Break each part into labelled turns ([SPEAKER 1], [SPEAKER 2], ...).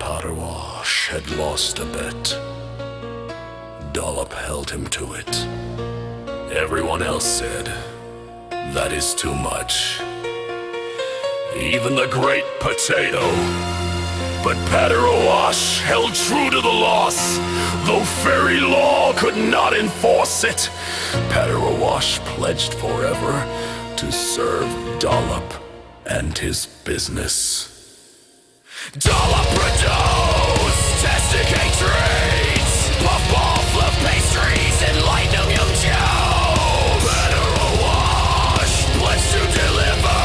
[SPEAKER 1] Padawash had lost a bet. Dollop held him to it. Everyone else said, "That is too much." Even the Great Potato. But Padawash held true to the loss, though fairy law could not enforce it. Padawash pledged forever to serve Dollop and his business. Dollop produced testing cake treats, puffball fluff pastries, and light yum joes. Padawash pledged to deliver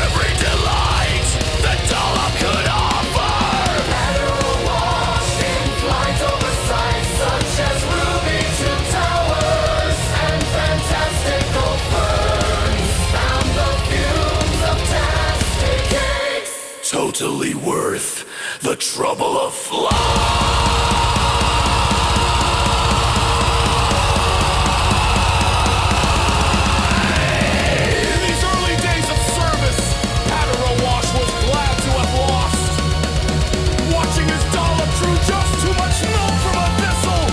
[SPEAKER 1] every delight that Dollop could offer.
[SPEAKER 2] Padawash in flight over sights such as Ruby Two Towers and fantastical ferns, found the fumes of tastic cakes
[SPEAKER 1] Totally worth the trouble of flight.
[SPEAKER 3] In these early days of service, Padawash was glad to have lost. Watching his Dollop drew just too much milk from a thistle,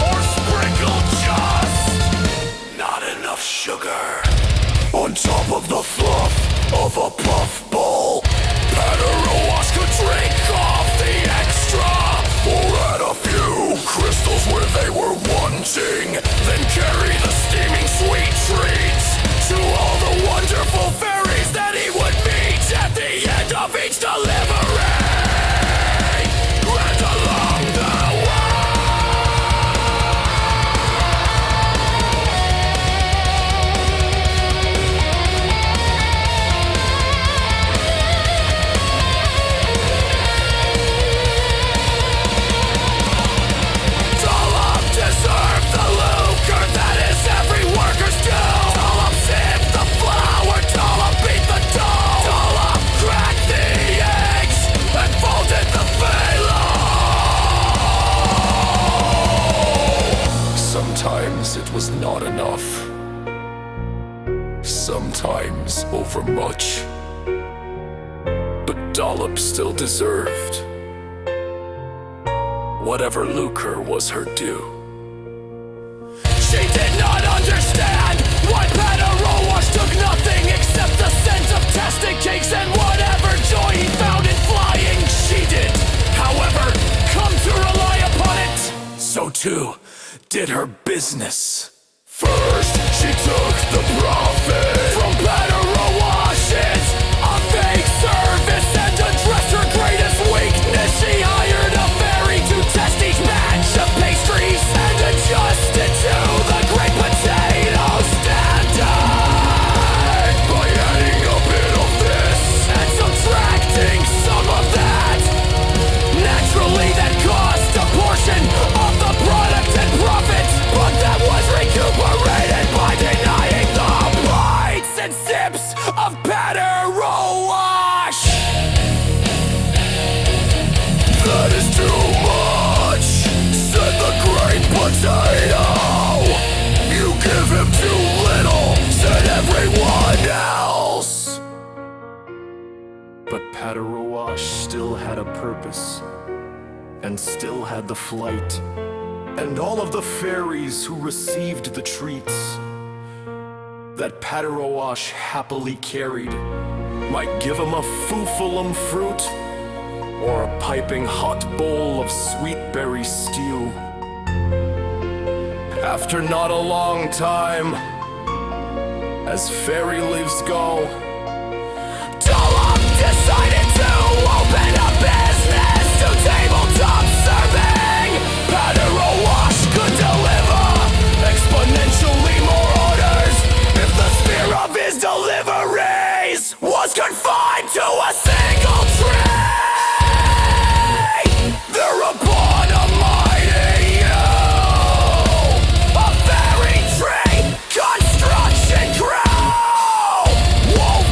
[SPEAKER 3] or sprinkled just
[SPEAKER 1] Not enough sugar on top of the fluff of a puffball. Padawash could drink off the extra, or add a few crystals where they were wanting, then carry the steaming sweet treats to all the wonderful fairies that he would meet at the end of each delivery. And along the Dollop deserved the lucre that is every worker's due. Dollop sipped the flour, Dollop beat the dough. Dollop cracked the eggs and folded the phyllo. Sometimes it was not enough. Sometimes overmuch. But Dollop still deserved whatever lucre was her due. She did not understand why Padawash took nothing except the scent of tastic cakes and whatever joy he found in flying. She did, however, come to rely upon it. So too did her business. First, she took the profit from Padawash's a fake service and addressed her greatest weakness. She hired a fairy to test each batch of pastries and adjust it to the Great Potato standard. By adding a bit of this and subtracting some of that, naturally that caused a portion of the product and profit, but that was recuperated by denying the bites and sips of Padawash. That is too much, said the Great Potato. You give him too little, said everyone else. But Padawash still had a purpose, and still had the flight, and all of the fairies who received the treats that Padawash happily carried might give him a foofulum fruit or a piping hot bowl of sweet berry stew. After not a long time, as fairy leaves go, Dollop decided to open a business to tabletop serving. Padawash could deliver exponentially more orders if the sphere of his deliveries was confined to a single tree. Thereupon a mighty a fairy tree construction crew wove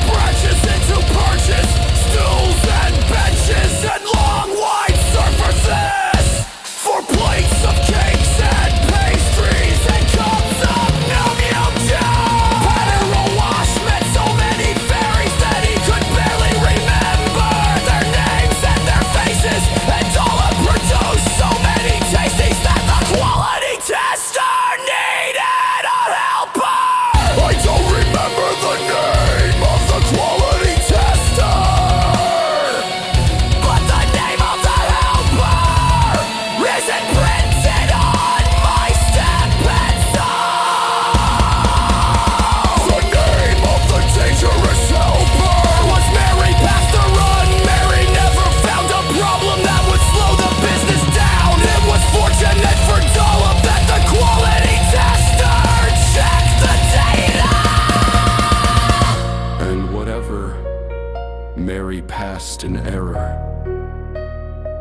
[SPEAKER 1] passed in error.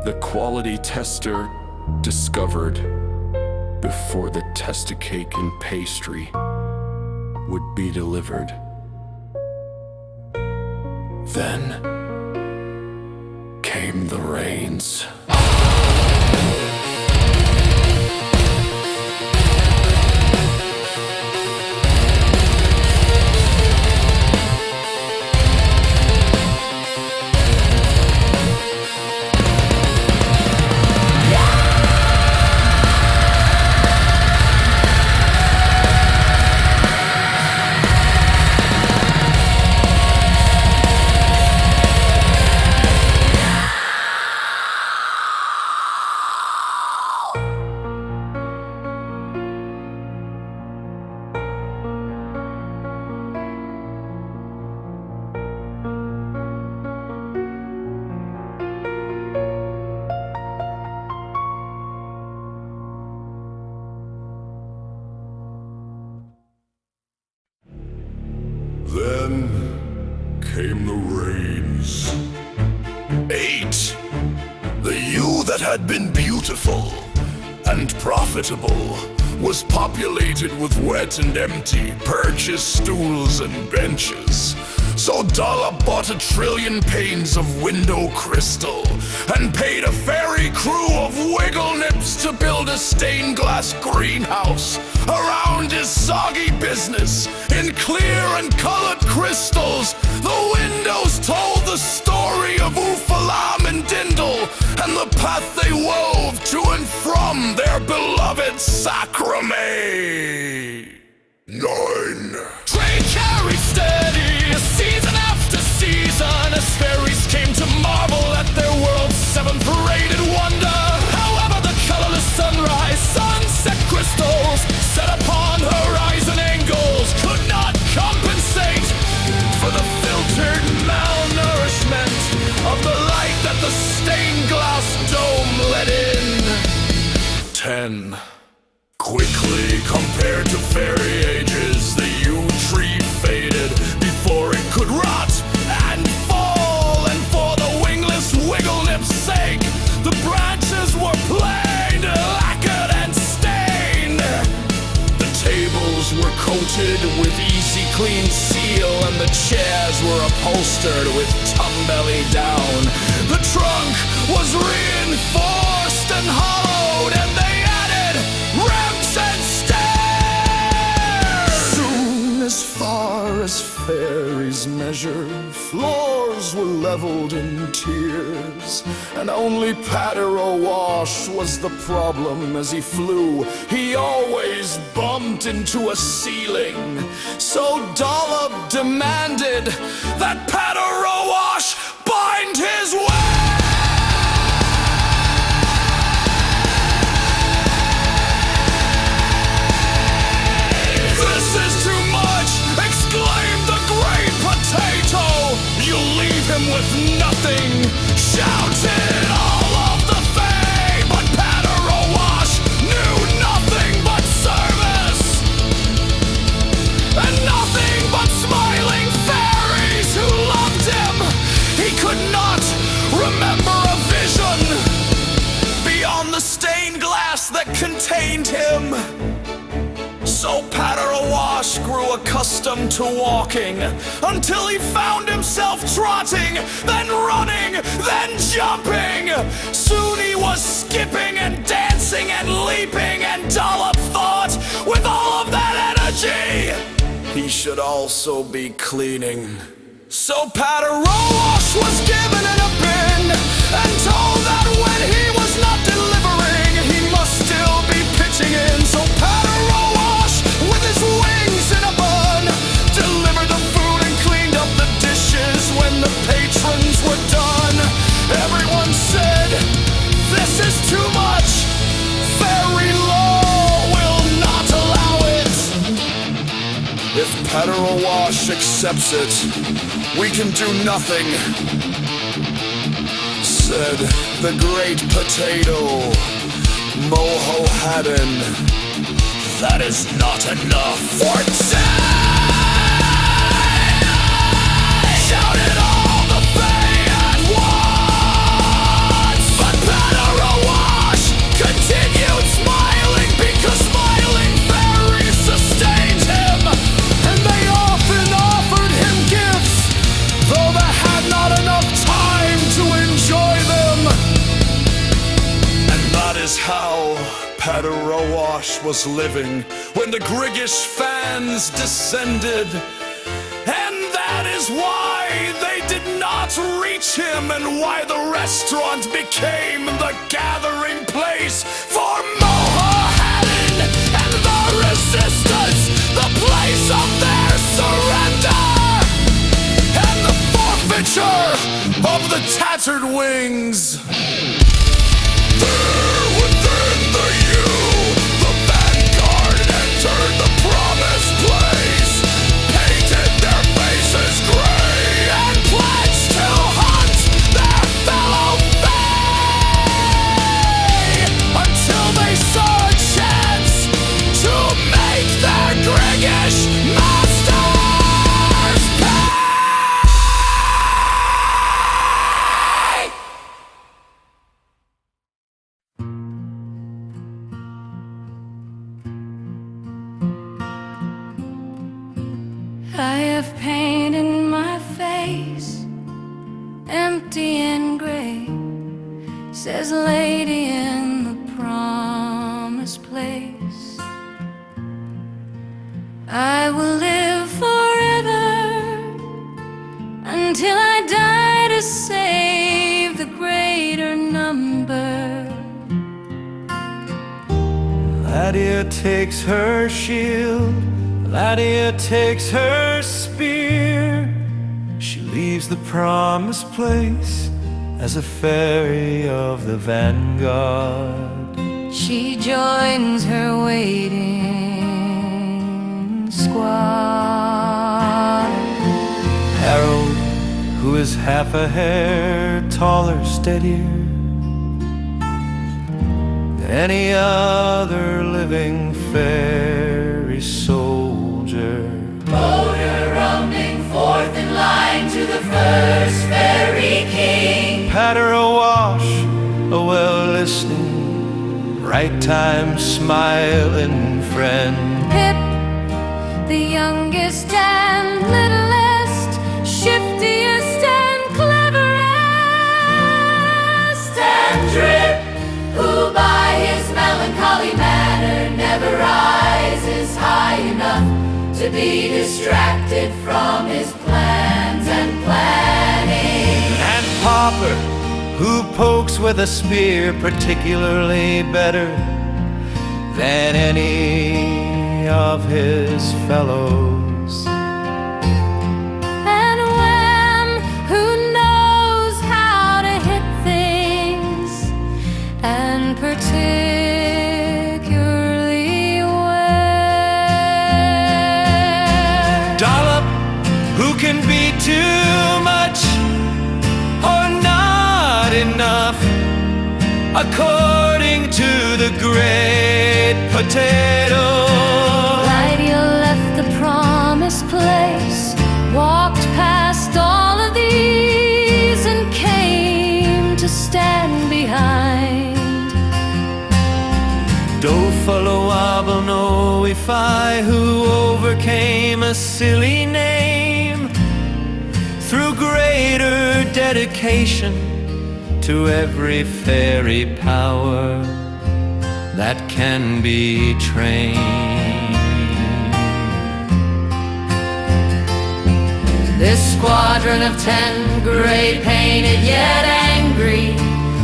[SPEAKER 1] The quality tester discovered before the testa cake and pastry would be delivered. Then came the rains.
[SPEAKER 3] Then came the rains. 8. The you that had been beautiful and profitable was populated with wet and empty purchased stools and benches. So Dollop bought 1 trillion panes of window crystal and paid a fairy crew of wiggle nips to build a stained glass greenhouse around his soggy business in clear and colored crystals. The windows told the story of Oofalam and Dindle and the path they wove to and from their beloved sacrament. 9.
[SPEAKER 1] Trade carried steady, season after season, as fairies came to marvel at their world's 7th rated wonder. However, the colorless sunrise, sunset crystals set upon horizon angles could not compensate for the filtered malnourishment of the light that the stained glass dome let in.
[SPEAKER 3] 10. Quickly compared to fairy ages, the yew tree faded before it could rot and fall, and for the wingless wiggle nip's sake, the branches were planed, lacquered, and stained. The tables were coated with easy clean seal, and the chairs were upholstered with tum-belly down. The trunk was reinforced and hollowed, and they added ramps and stairs. Soon, as far as fairies measure, floors were leveled in tears, and only Patter-O-Wash was the problem. As he flew, he always bumped into a ceiling. So Dollop demanded that Patter-O-Wash bind his way. This is too much, exclaimed the great potato. You leave him with nothing, shouted all of the Fae. But Patter-O-Wash knew nothing but service, and nothing but smiling fairies who loved him. He could not remember a vision beyond the stained glass that contained him. So Patter-O-Wash grew accustomed to walking until he found himself trotting, then running, then jumping. Soon he was skipping and dancing and leaping, and Dollop thought, with all of that energy, he should also be cleaning. So Patter-O-Wash was given in a bin and told that when he was not delivering, he must still be pitching in. So Patter-O-Wash, with his wings in a bun, delivered the food and cleaned up the dishes when the patrons were done. Everyone said, "This is too much. Fairy law will not allow it." If Patter-O-Wash accepts it, we can do nothing, said the great potato, Moho-Hadden. That is not enough for 10! Shouted all the Fae was living when the Griggish fans descended. And that is why they did not reach him, and why the restaurant became the gathering place for Mohahadan and the resistance, the place of their surrender, and the forfeiture of the tattered wings. There within the the vanguard entered the promised place, painted their faces gray, and pledged to hunt their fellow Fae until they saw a chance to make their Griggish masters pay.
[SPEAKER 4] I have pain in my face, empty and gray, says lady in the promised place. I will live forever until I die to save the greater number.
[SPEAKER 5] Ladia takes her shield, Ladia takes her spear. She leaves the promised place as a fairy of the vanguard.
[SPEAKER 4] She joins her waiting squad.
[SPEAKER 5] Harold, who is half a hair taller, steadier than any other living fairy soldier.
[SPEAKER 2] Motor rumbling forth in line to the first fairy king.
[SPEAKER 5] Patter awash, a well-listening, right time smiling friend.
[SPEAKER 4] Pip, the youngest and littlest, shiftiest and cleverest.
[SPEAKER 2] And Drip, who by his melancholy manner never rises high enough to be distracted from his plans and planning.
[SPEAKER 5] And Popper, who pokes with a spear particularly better than any of his fellows.
[SPEAKER 4] And Wham, who knows how to hit things, and particularly where.
[SPEAKER 5] Dollop, who can be too much or not enough, according to the great potato.
[SPEAKER 4] Lydia left the promised place, walked past all of these, and came to stand behind.
[SPEAKER 5] Dofaloable no Ifi, who overcame a silly name through greater dedication to every fairy power that can be trained.
[SPEAKER 2] This squadron of 10, gray painted yet angry,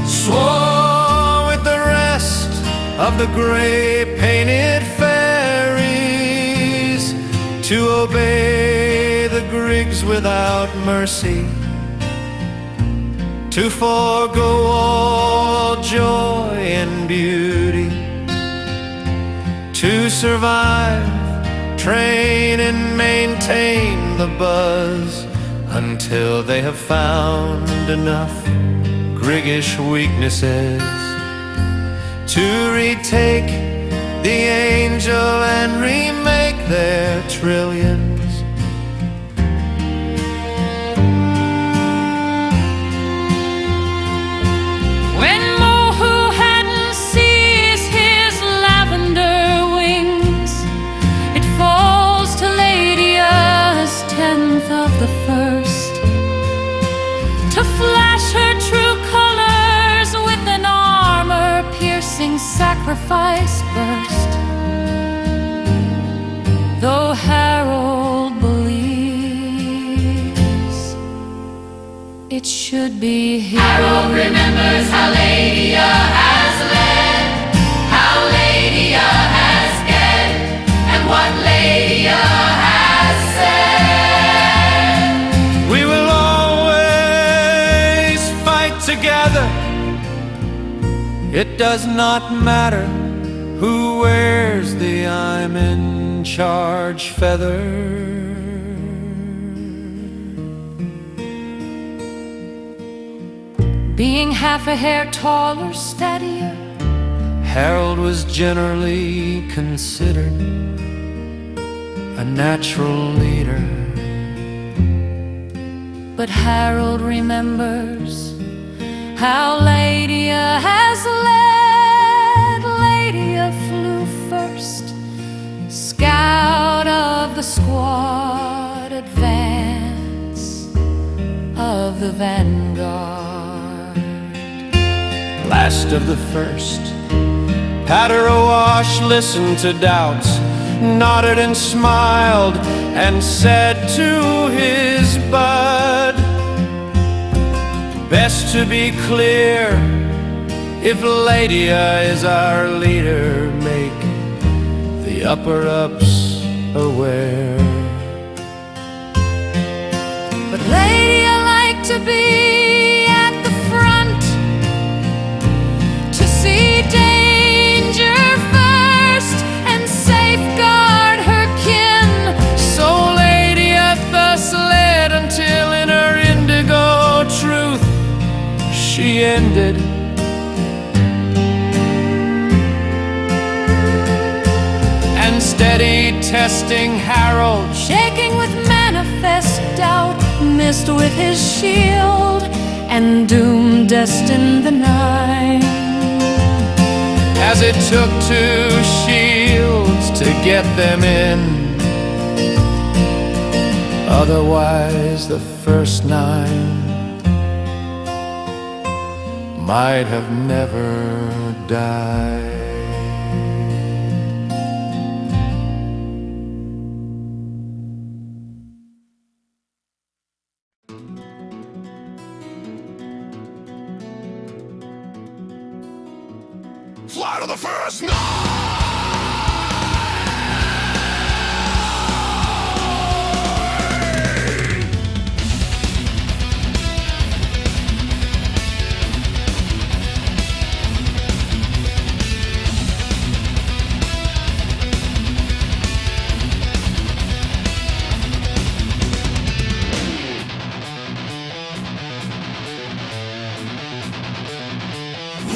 [SPEAKER 5] Swore with the rest of the gray painted fairies to obey the Griggs without mercy, to forego all joy and beauty, to survive, train and maintain the buzz until they have found enough Griggish weaknesses to retake the angel and remake their trillions.
[SPEAKER 4] When Mohahadan sees his lavender wings, it falls to Lydia's 10th of the first, to flash her true colors with an armor-piercing sacrifice burst. should be here.
[SPEAKER 2] Harold remembers how Lydia has led, how Lydia has get, and what Lydia has said.
[SPEAKER 5] We will always fight together. It does not matter who wears the I'm in charge feather.
[SPEAKER 4] Being half a hair taller, steadier,
[SPEAKER 5] Harold was generally considered a natural leader.
[SPEAKER 4] but Harold remembers how Lydia has led. Lydia flew first, scout of the squad, advance of the vanguard.
[SPEAKER 5] Last of the first, Patter Awash listened to doubts, nodded and smiled, and said to his bud, best to be clear, if Lydia is our leader, make the upper-ups aware.
[SPEAKER 4] But Lydia liked to be at the front, to see danger first and safeguard her kin.
[SPEAKER 5] So Lydia thus led until in her indigo truth she ended. And steady testing Harold,
[SPEAKER 4] Shaking with manifest doubt, missed with his shield, and doom destined the night.
[SPEAKER 5] as it took two shields to get them in. Otherwise the first nine might have never died.
[SPEAKER 3] Fly to the first night!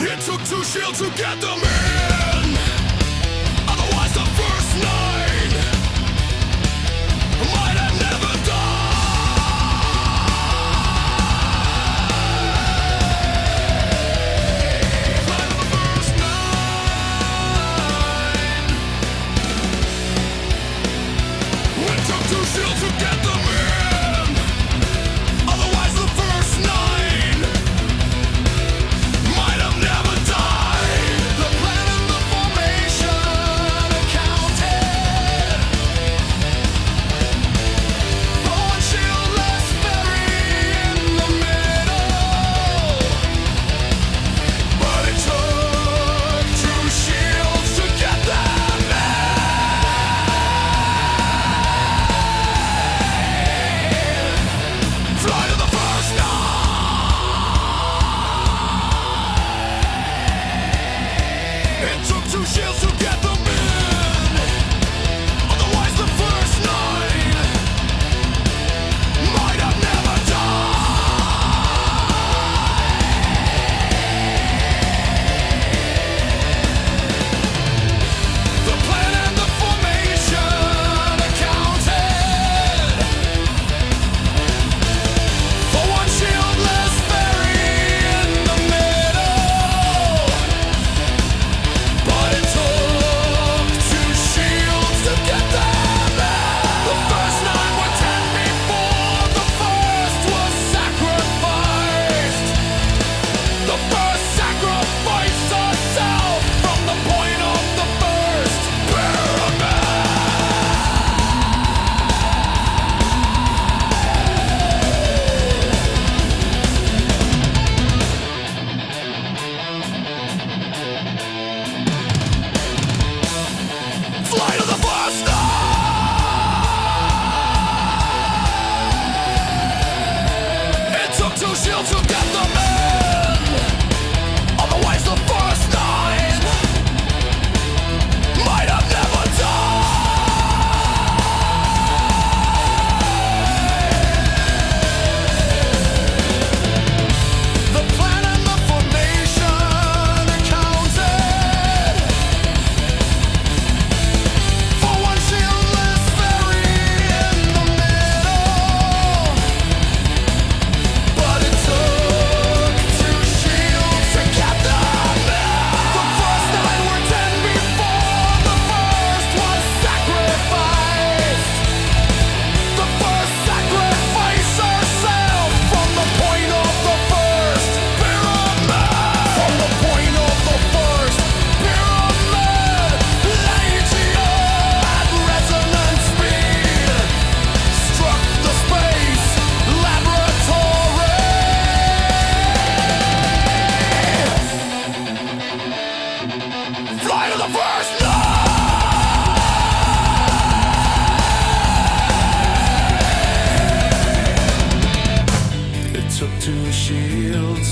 [SPEAKER 3] It took two shields to get them in. Otherwise the first nine might have never died. Flight of the first nine. It took two shields to get them in. Otherwise the first nine might have never died. The planet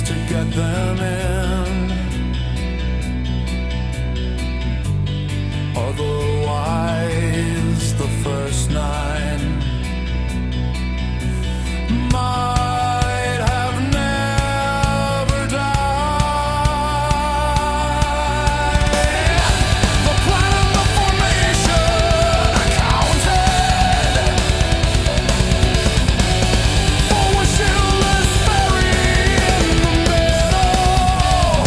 [SPEAKER 3] to get them in. Otherwise, the first nine might have never died. The plan and the formation accounted for a shieldless ferry in the middle,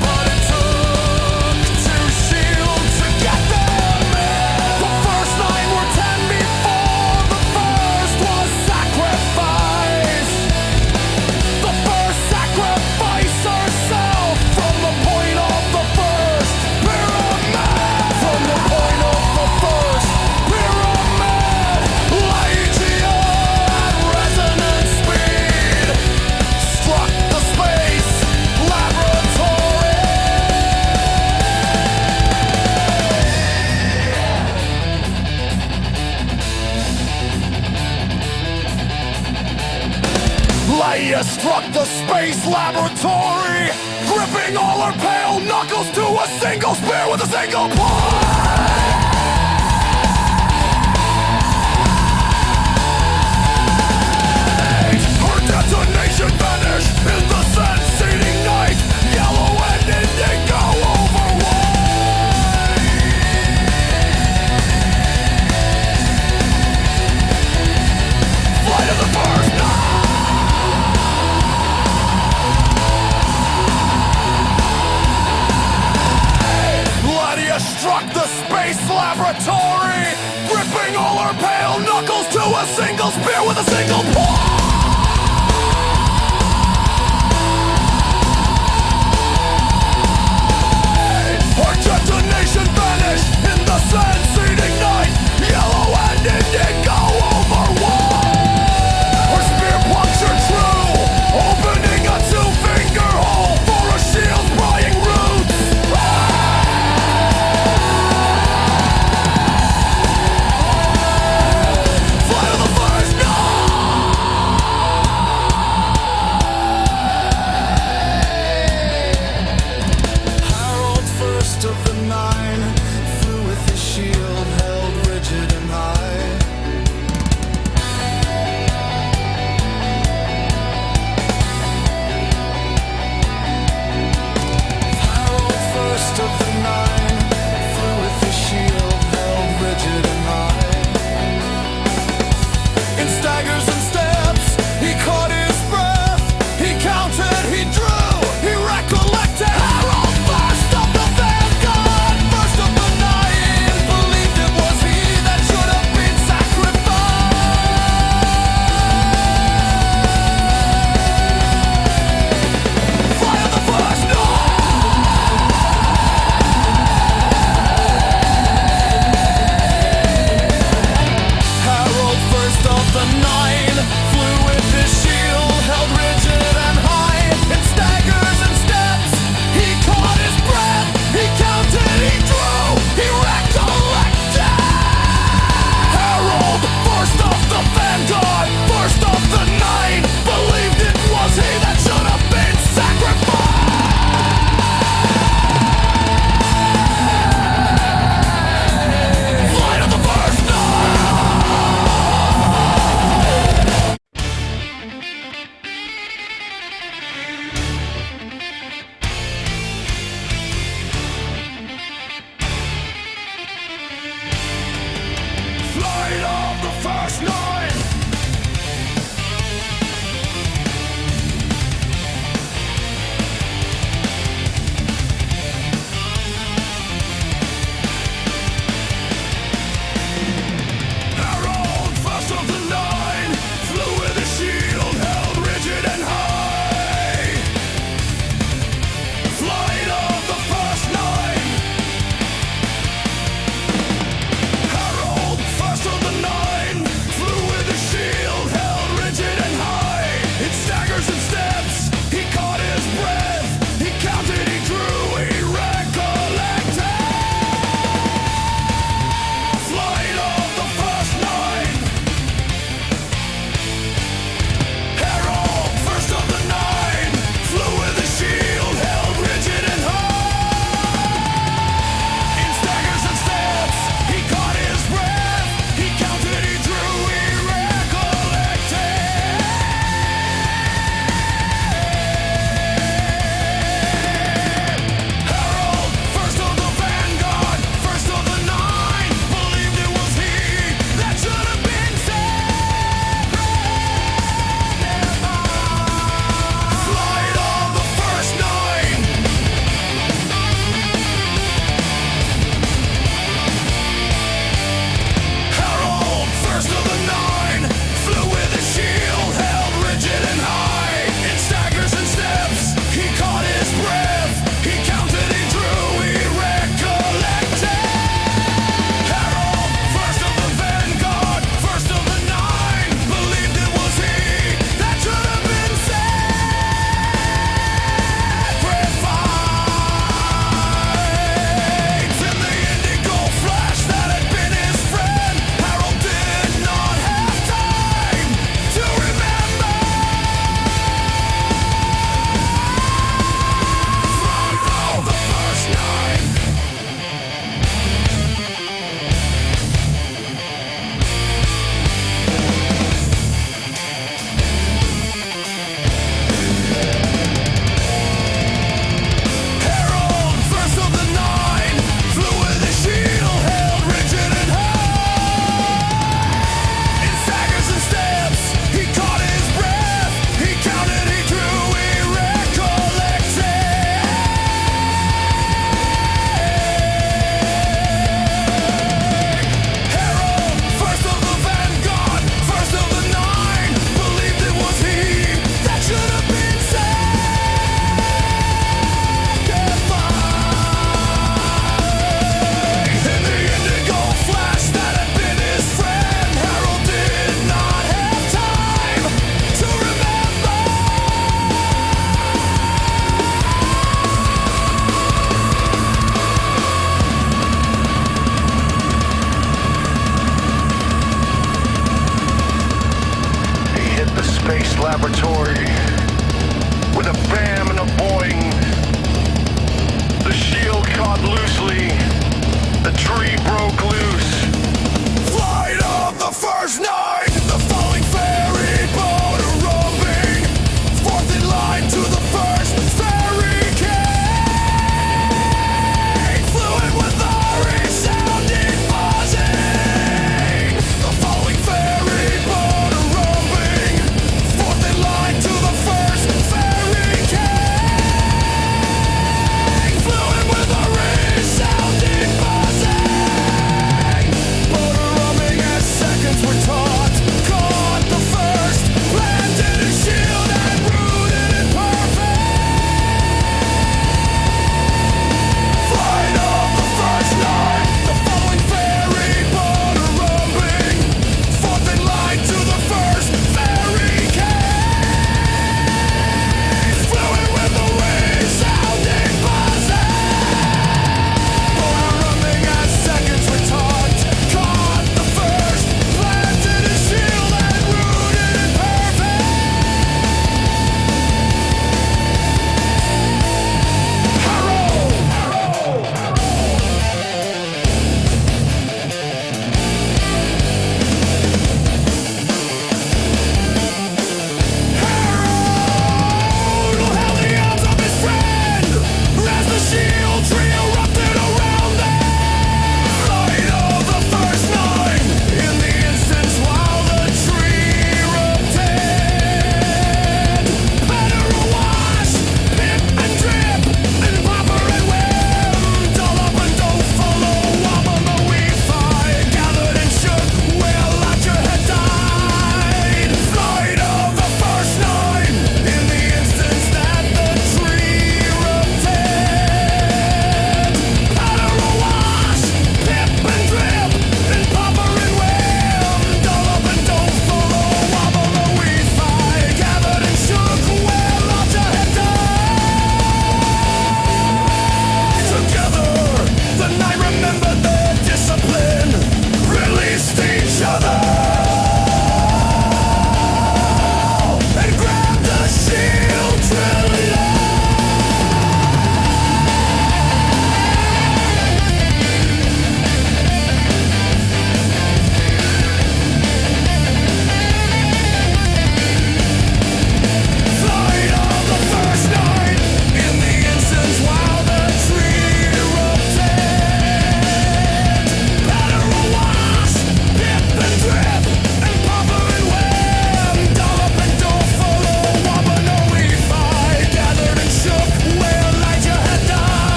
[SPEAKER 3] but it took two shields to get them in. The first nine were 10 before the first was sacrificed. The first sacrifice herself from the point of the first pyramid. From the point of the first pyramid, Lygia at resonant speed struck the space laboratory. Leia struck the space laboratory, gripping all her pale knuckles to a single spear with a single point. Her detonation vanished in the sense-eating night, yellow and indigo over white. Flight of the first night. Lydia struck the space laboratory, gripping all her pale knuckles to a single spear with a single point. Her detonation vanished in the sense-eating night, yellow and indigo over white. Her spear punctured true, opening a two-finger hole for a shield's prying roots. Flight of the first night.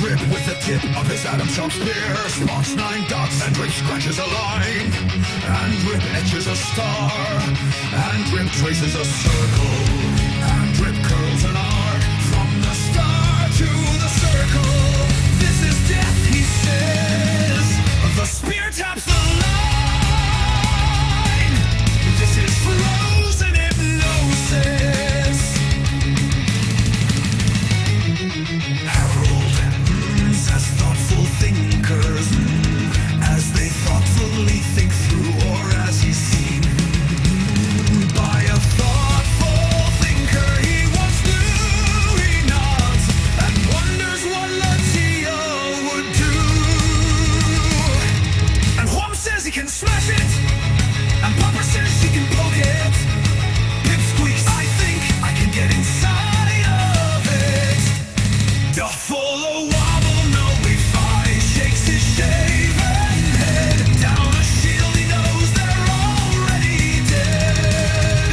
[SPEAKER 3] Drip with the tip of his Adam Sharp spear spots 9 dots, and Drip scratches a line, and Drip etches a star, and Drip traces a circle, and Drip curls an arc from the star to the circle. This is death, he says. The spear taps the line. This is frozen hypnosis. Harold as thoughtful thinkers, as they thoughtfully think through, or as he's seen by a thoughtful thinker. He once knew, he nods and wonders what Latia would do. And Juan says he can smash it, and Papa says she can poke it. Pip squeaks, I think I can get inside of it. Duffalo wobble, no we-fi, shakes his shaven head. Down a shield he knows they're already dead.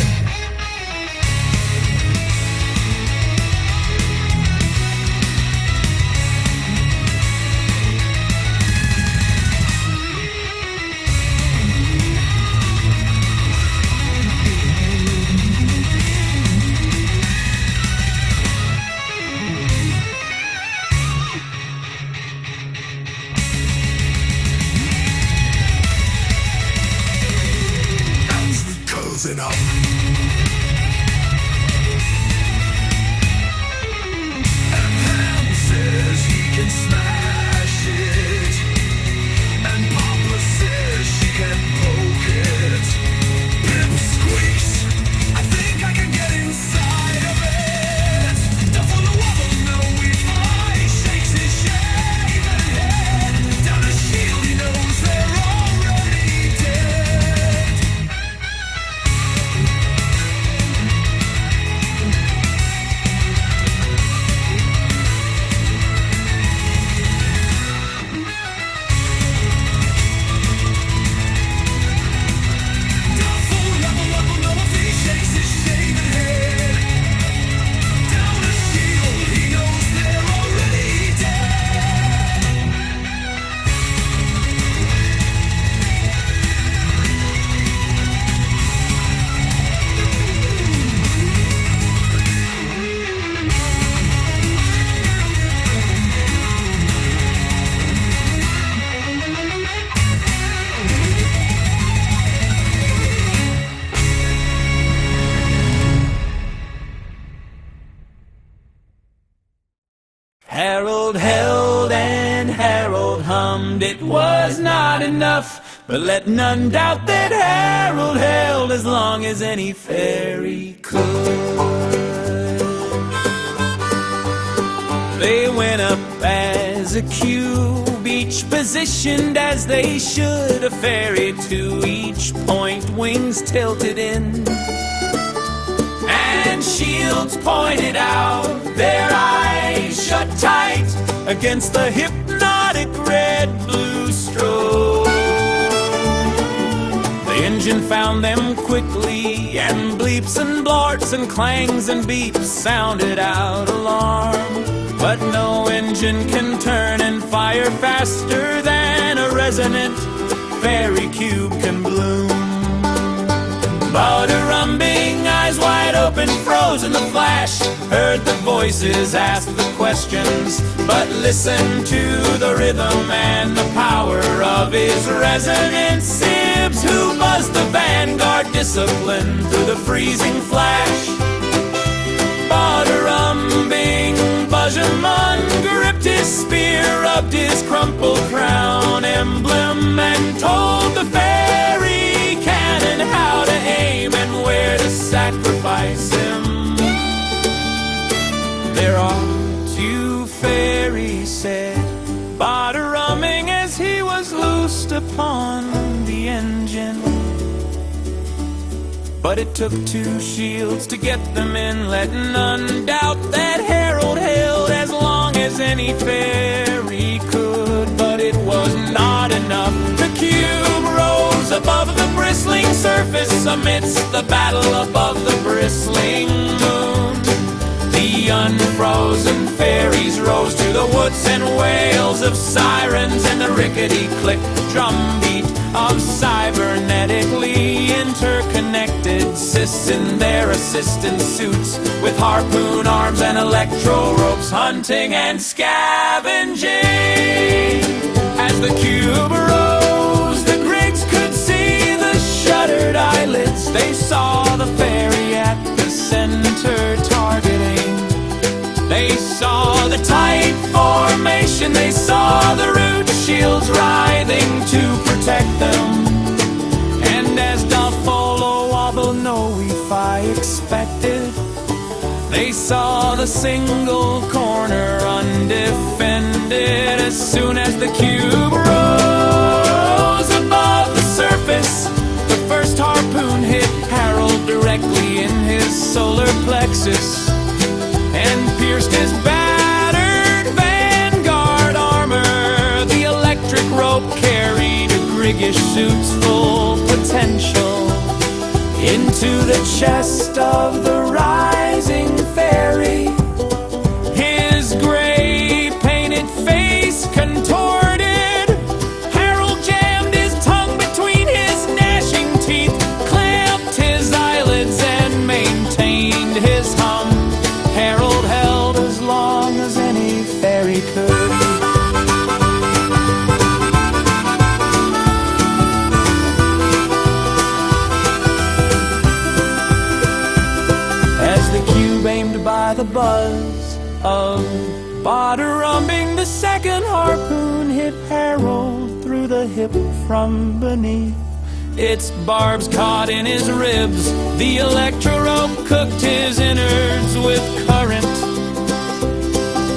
[SPEAKER 3] Closing up. And Ham says he can smash it, and Papa says she can poke it. Pip squeaks, I think I can get inside of it. Duffalo wobble, no we-fi, shakes his shaven head. Down a shield he knows they're already dead.
[SPEAKER 1] Harold held and Harold hummed. It was not enough, but let none doubt that Harold held as long as any fairy could. They went up as a cube, each positioned as they should. A fairy to each point, wings tilted in, and shields pointed out, their eyes shut tight against the hypnotic red-blue strobe. The engine found them quickly, and bleeps and blarts and clangs and beeps sounded out alarm. But no engine can turn and fire faster than a resonant fairy cube can bloom. Bada-rumbing, eyes wide open, froze in the flash, heard the voices ask the questions, but listened to the rhythm and the power of his resonant sibs, who buzzed the vanguard discipline through the freezing flash. Bada-rumbing, Bajaman gripped his spear, rubbed his crumpled crown emblem, and told the fairy cannon how to aim and where to sacrifice him. There are 2 fairies, said Bada-rumming as he was loosed upon the engine. But it took 2 shields to get them in. Let none doubt that Harold held as long as any fairy could. But it was not enough. The cube rose above the bristling surface amidst the battle above the bristling moon. The
[SPEAKER 5] the unfrozen fairies rose to the woods and wails of sirens and the rickety click drumbeat of cybernetically interconnected cysts in their assistant suits with harpoon arms and electro ropes, hunting and scavenging. As the cube rose, the Griggs could see the shuttered eyelids. They saw the fairy at the center targeting. They saw the tight formation. They saw the root shields writhing to protect them. And as Duffolo Wobble Noe-Fi expected, they saw the single corner undefended. As soon as the cube rose above the surface, the first harpoon hit Harold directly in his solar plexus and pierced his battered vanguard armor. The electric rope carried a Griggish suit's full potential into the chest of the rising fairy. His gray painted face contorted. Harold jammed his tongue between his gnashing teeth, clamped his eyelids and maintained his hum. Harold held as long as any fairy could. Aimed by the buzz of Bada-rumbing, the second harpoon hit Harold through the hip from beneath. Its barbs caught in his ribs. The electro rope cooked his innards with current,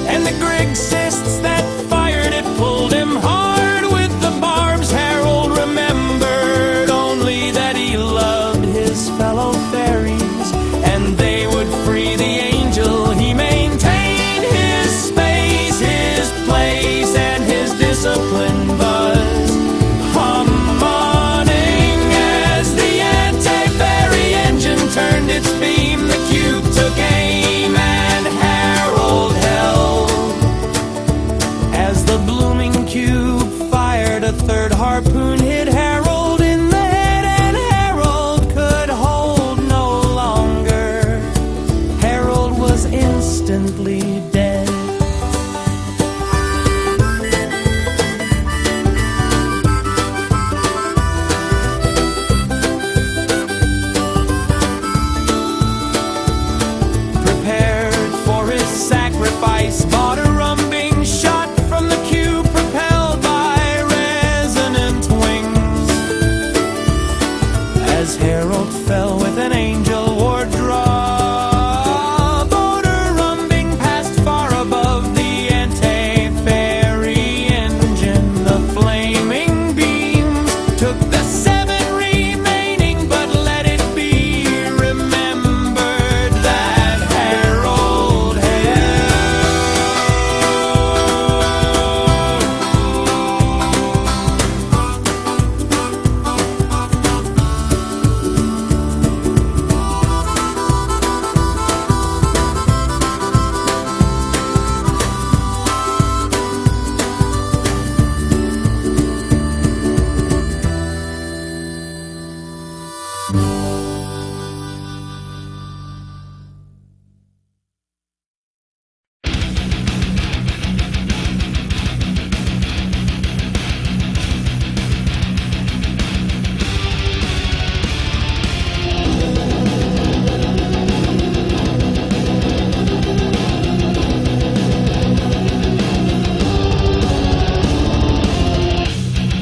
[SPEAKER 5] and the Grigg cysts that fired it pulled him hard with the barbs. Harold remembered only that he loved his fellow fairies, and they would free the angel. He maintained his space, his place, and his discipline buzz, humming as the anti-fairy engine turned its beam. The cube took aim and Harold held as the blooming cube fired. A third harpoon hit Harold in the head, and Harold could hold no longer. Harold was instantly dead. Prepared for his sacrifice, Bada-rumbing shot from the cube, propelled by resonant wings. As Harold fell with an angel war draw, Bada-rumbing passed far above the anti-fairy engine. The flaming beams took the 7 remaining, but let it be remembered that Harold held.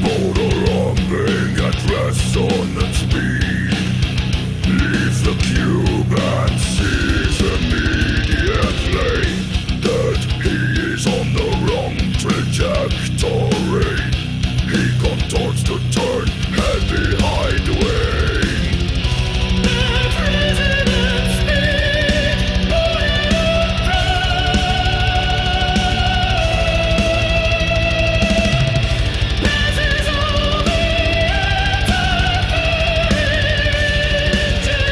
[SPEAKER 3] Bada-rumbing at resonant speed leaves the cube and sees immediately that he is on the wrong trajectory. He contorts to turn, head behind wing. At resonant speed, passes all the anti-fairy engine.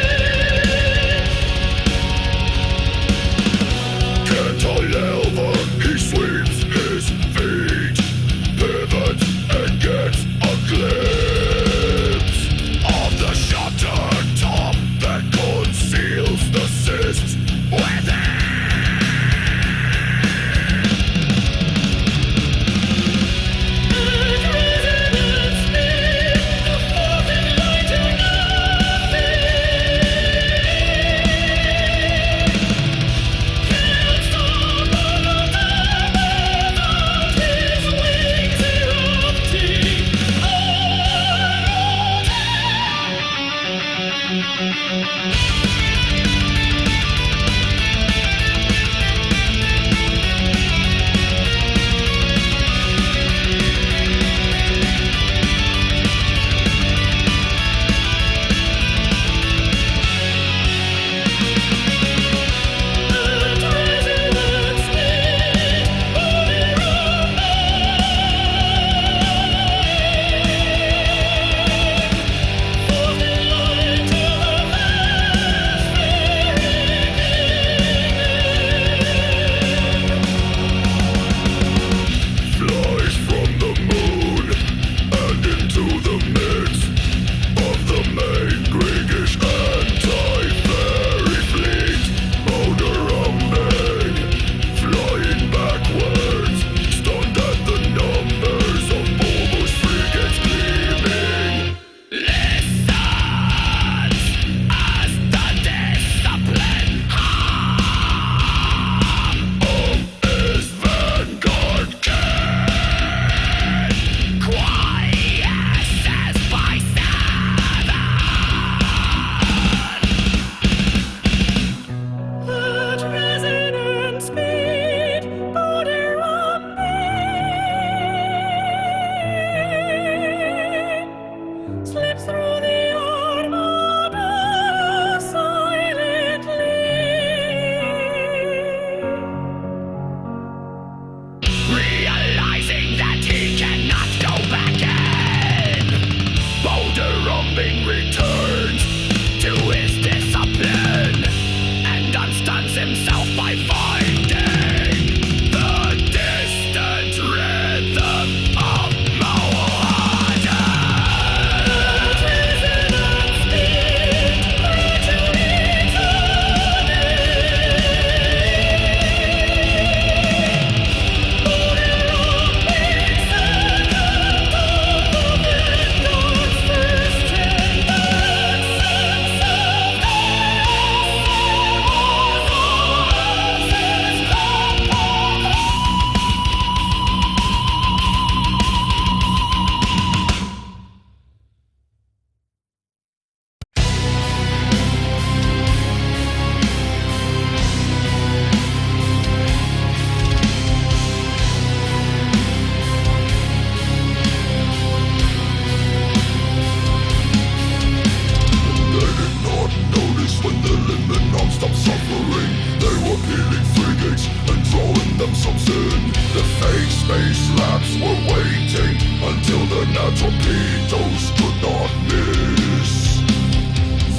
[SPEAKER 3] slabs were waiting until the torpedoes could not miss.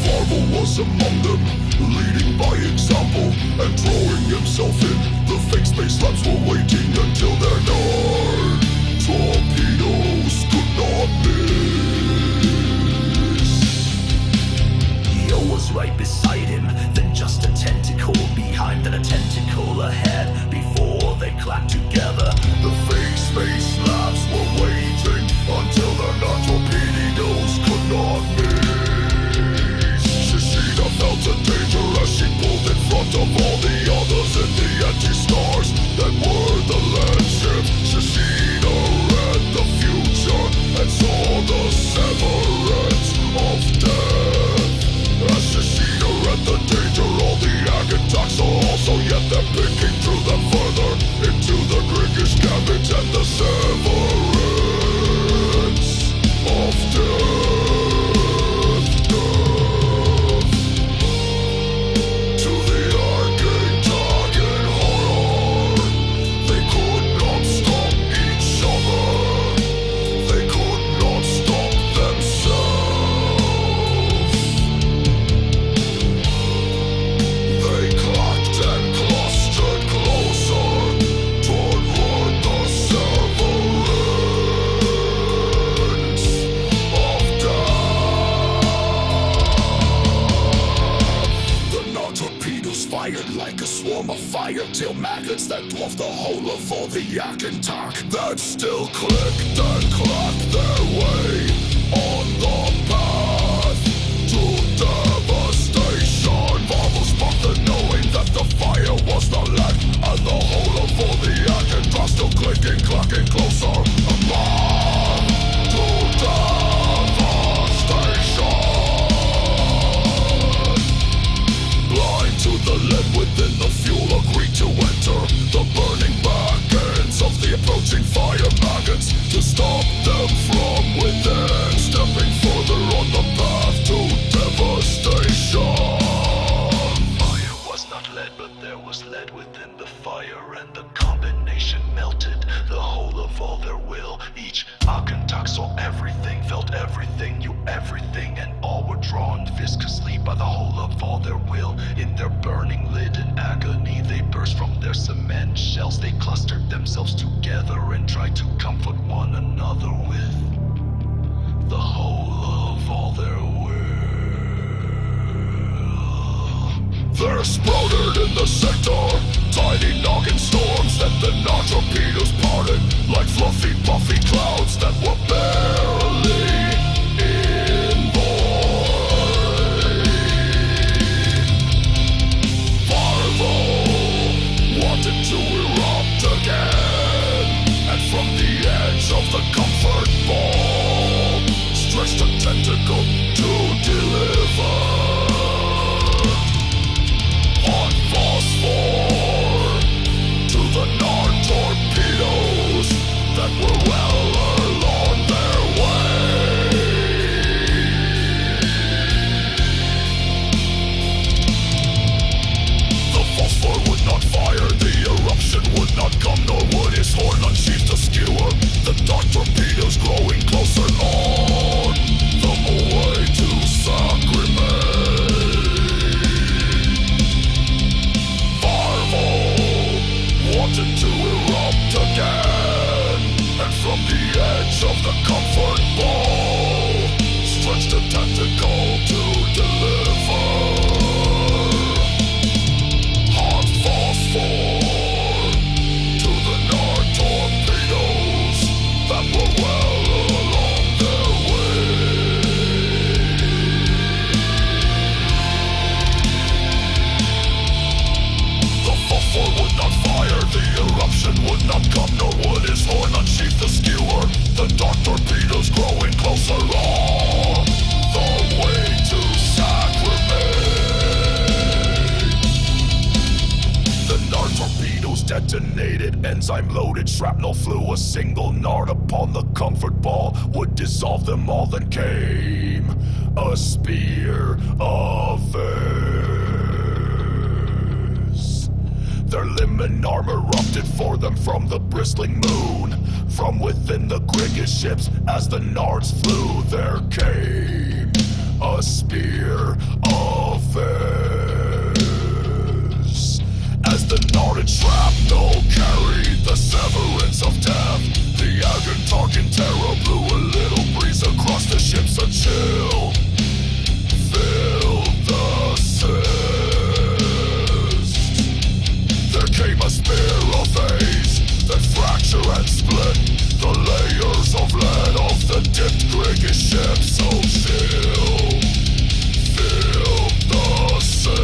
[SPEAKER 3] Farvel was among them, leading by example and throwing himself in. The fake space slabs were waiting until their torpedoes could not miss.
[SPEAKER 1] Yo was right beside him, then just a tentacle behind, then a tentacle ahead. Before they clapped together,
[SPEAKER 3] the fake space slabs were waiting until their torpedoes could not miss. Shishida felt a danger as she pulled in front of all the others in the anti-stars that were the land ship. Shishida read the future and saw the severance of death. As Shishida read the danger, all the Oggentoggen saw also, yet them picking through them further into the Griggish gambit and the severance of death. To the Oggentoggen horror, they could not stop each other, they could not stop themselves. They clacked and clustered closer toward the severance of death. The torpedoes fired like a swarm of fire till maggots that dwarfed the whole of all the Oggentoggen that still clicked and clacked their way on the path to devastation. Marvel sparked the knowing that the fire was the lack, and the whole of all the Oggentoggen still clicking, clacking closer along to devastation. Blind to the lead within the fuel, agreed to enter the burning back ends of the approaching fire maggots to stop them from within, stepping further on the path to devastation.
[SPEAKER 1] fire was not lead, but there was lead within the fire, and the combination melted the whole of all their will. Each Oggentoggen saw everything, felt everything, knew everything, and all were drawn viscously by the whole of all their will. In their burning lid and agony, they burst from their cement shells. They clustered themselves together and tried to comfort one another with the whole of all their will.
[SPEAKER 3] There sprouted in the sector tiny noggin storms that the torpedoes parted like fluffy puffy clouds that were barely in void. Farvel wanted to erupt again, and from the edge of the comfort ball stretched a tentacle to deliver on phosphor to the torpedoes that were well along their way. The phosphor would not fire, the eruption would not come, nor would his horn unsheath to skewer the dark torpedoes growing closer on the way to sacrament. Wanted to erupt again, and from the edge of the comfort ball stretched a tentacle to deliver hot phosphor to the torpedoes that were well along their way. The phosphor would not fire, the eruption would not come, nor would his horn unsheath the skewer. The dark torpedoes growing closer on the way to sacrament. The torpedoes detonated, enzyme-loaded shrapnel flew. A single nard upon the comfort ball would dissolve them all. Then came a spear of theirs. Their limb and armor erupted for them from the bristling moon. From within the Grigis ships, as the Nards flew, there came a spear of theirs. As the Narded shrapnel carried the severance of death, the Oggentoggen Opera blew a little breeze across the ships, a chill filled the cyst. There came a spear of haze that fractured and split the layers of lead of the dipped Grigis ship, so chill filled the cyst.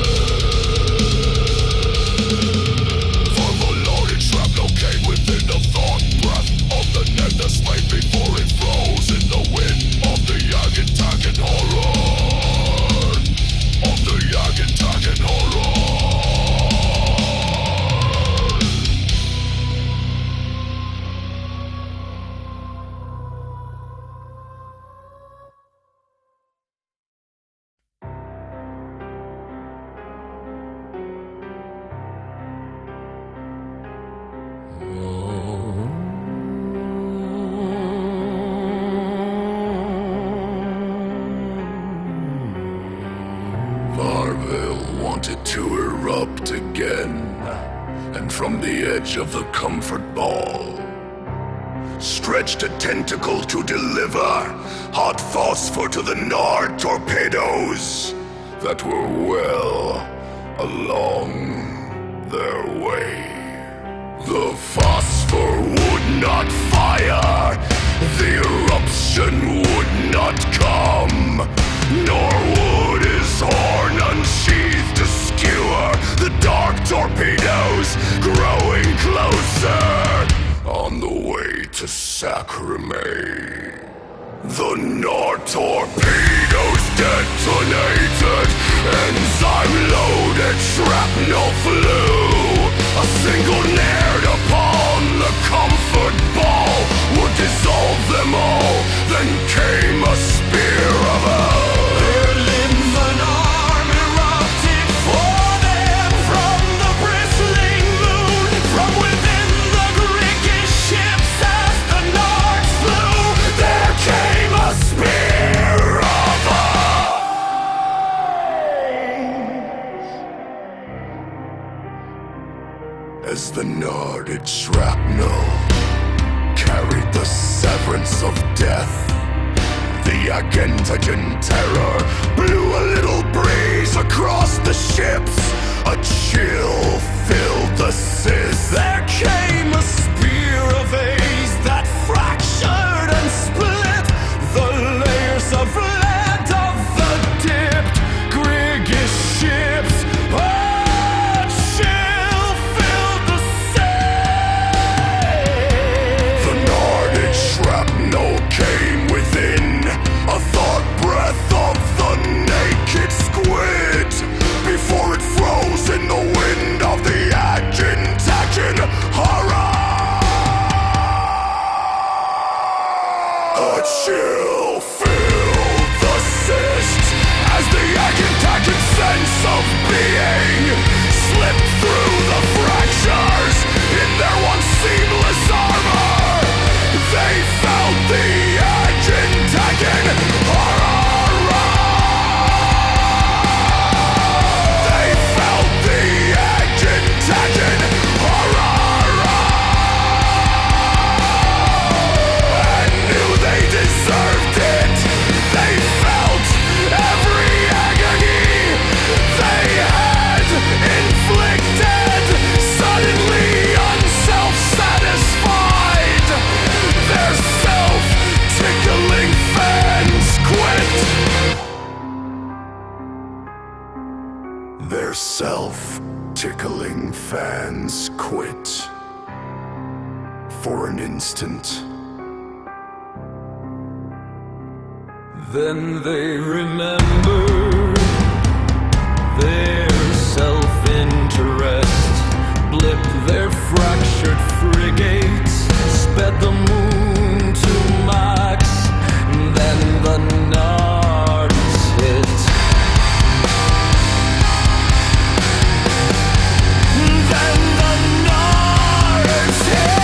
[SPEAKER 3] For the loaded shrapnel came within the thought breath of the neck that slayed before it froze in the wind of the Oggentoggen horror. Of the Oggentoggen horror. Varville wanted to erupt again, and from the edge of the comfort ball stretched a tentacle to deliver hot phosphor to the Nard torpedoes that were well along their way. The phosphor would not fire, the eruption would not come, nor would his horn unsheathed to skewer the dark torpedoes growing closer on the way to Sacrame. The Nord torpedoes detonated, enzyme-loaded shrapnel flew. A single nared upon the comfort ball would dissolve them all. Then came a spear of earth.
[SPEAKER 5] Their limbs unarmed erupted for them from the bristling moon. From within the Grigis ships as the Nards flew, there came a spear of earth.
[SPEAKER 3] As the Narded shrapnel carried the severance of death, the Oggentoggen terror blew a little breeze across the ships. A chill filled the cyst.
[SPEAKER 5] There came a spear of haze that fractured and split the layers of lead of the dipped Grigis ships. A chill filled the sea.
[SPEAKER 3] The Narded shrapnel came within a thought breath of the naked squid before it froze in the wind of the Oggentoggen horror. A chill filled the cyst as the Oggentoggen sense of being slipped through the fractures in their once seamless armor. They felt the Oggentoggen horror. They felt the Oggentoggen horror and knew they deserved it. They felt every agony they had inflicted. Suddenly unself-satisfied, their self-tickling fans quit. Their self-tickling fans quit. For an instant,
[SPEAKER 5] Then they remembered their self-interest, blipped their fractured frigates, sped the moon to max, then the Nards hit. Then the Nards hit.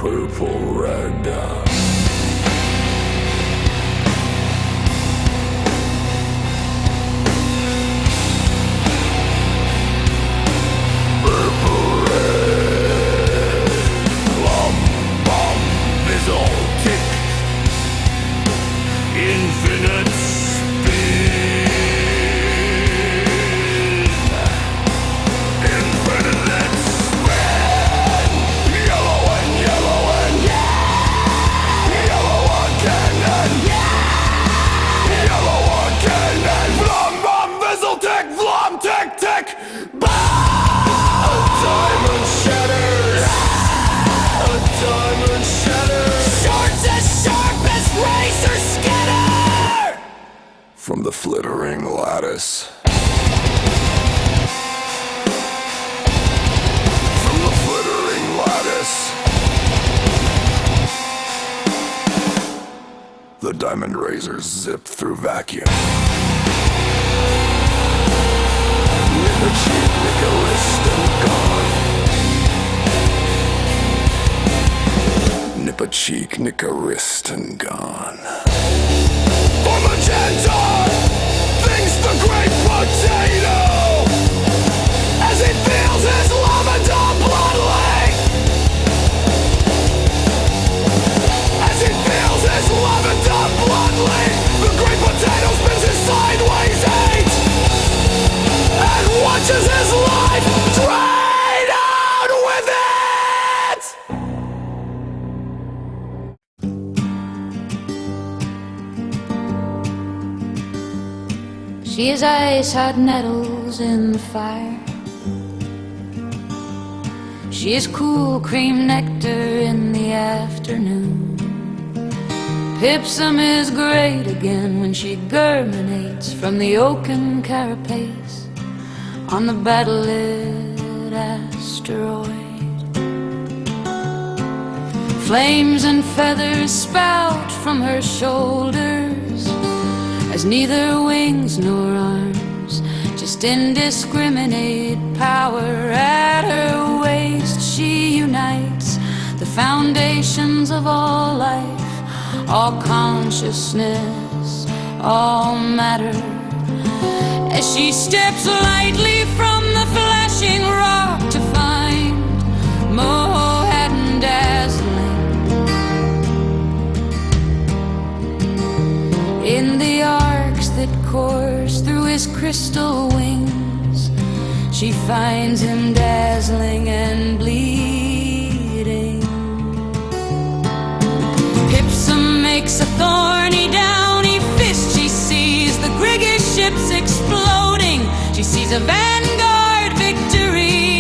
[SPEAKER 1] purple red. Infinite speed. Infinite speed. Yellow and yellow and yellow again and yellow again and blum blum fizzle tick blum tick tick. Bah! A diamond shatters. A diamond shatters. Swords as sharp as razor scatter from the flittering lattice. From the flittering lattice. The diamond razors zip through vacuum. Nipper cheek, Nicholas, and gone. Nip a cheek, nick a wrist, and gone. For magenta, thinks the great potato, as he feels his lavender blood leak. As he feels his lavender blood leak, the great potato spins his sideways eight, and watches his life drain out with it.
[SPEAKER 4] She is ice-hot nettles in the fire. She is cool cream nectar in the afternoon. Pipsum is great again when she germinates from the oaken carapace on the battle-lit asteroid. Flames and feathers spout from her shoulders, as neither wings nor arms, just indiscriminate power at her waist. She unites the foundations of all life, all consciousness, all matter, as she steps lightly from the flashing rock to find Mohattan dazzling. In the arcs that course through his crystal wings, she finds him dazzling and bleeding. Pipsum makes a thorny downy fist. She sees the Griggish ships exploding. She sees a vanguard victory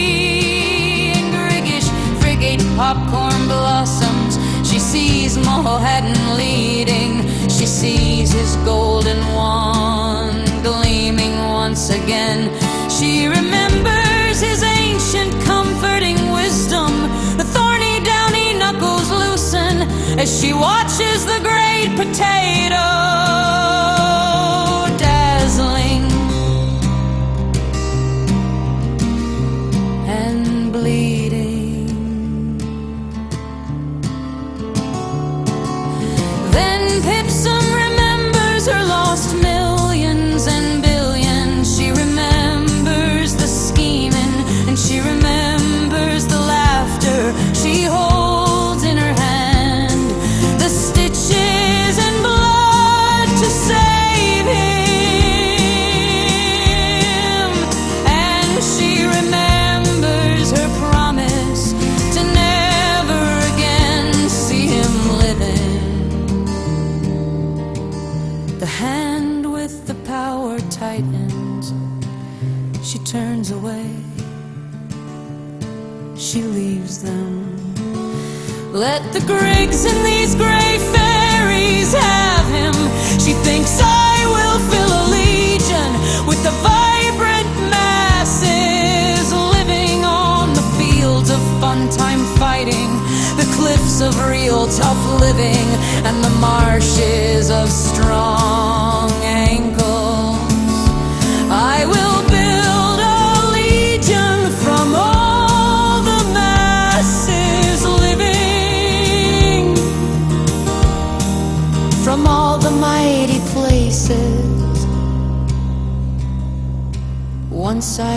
[SPEAKER 4] in Griggish frigate popcorn blossoms. She sees Mohattan leading. She sees his golden wand gleaming once again. She remembers his ancient comforting wisdom. The thorny downy knuckles loosen as she watches the great potato dazzling and bleeding. Then Pipsum remembers her lost millions and billions. She remembers the scheming, and she remembers the laughter she holds in her hand, the stitches and blood to save him. And she remembers her promise to never again see him living. The hand with the power tightens. She turns away. She leaves them. Let the Griggs and these gray fairies have him. She thinks I will fill a legion with the vibrant masses living on the fields of fun time fighting, the cliffs of real tough living, and the marshes of strong ankles. I will build a legion from all the masses living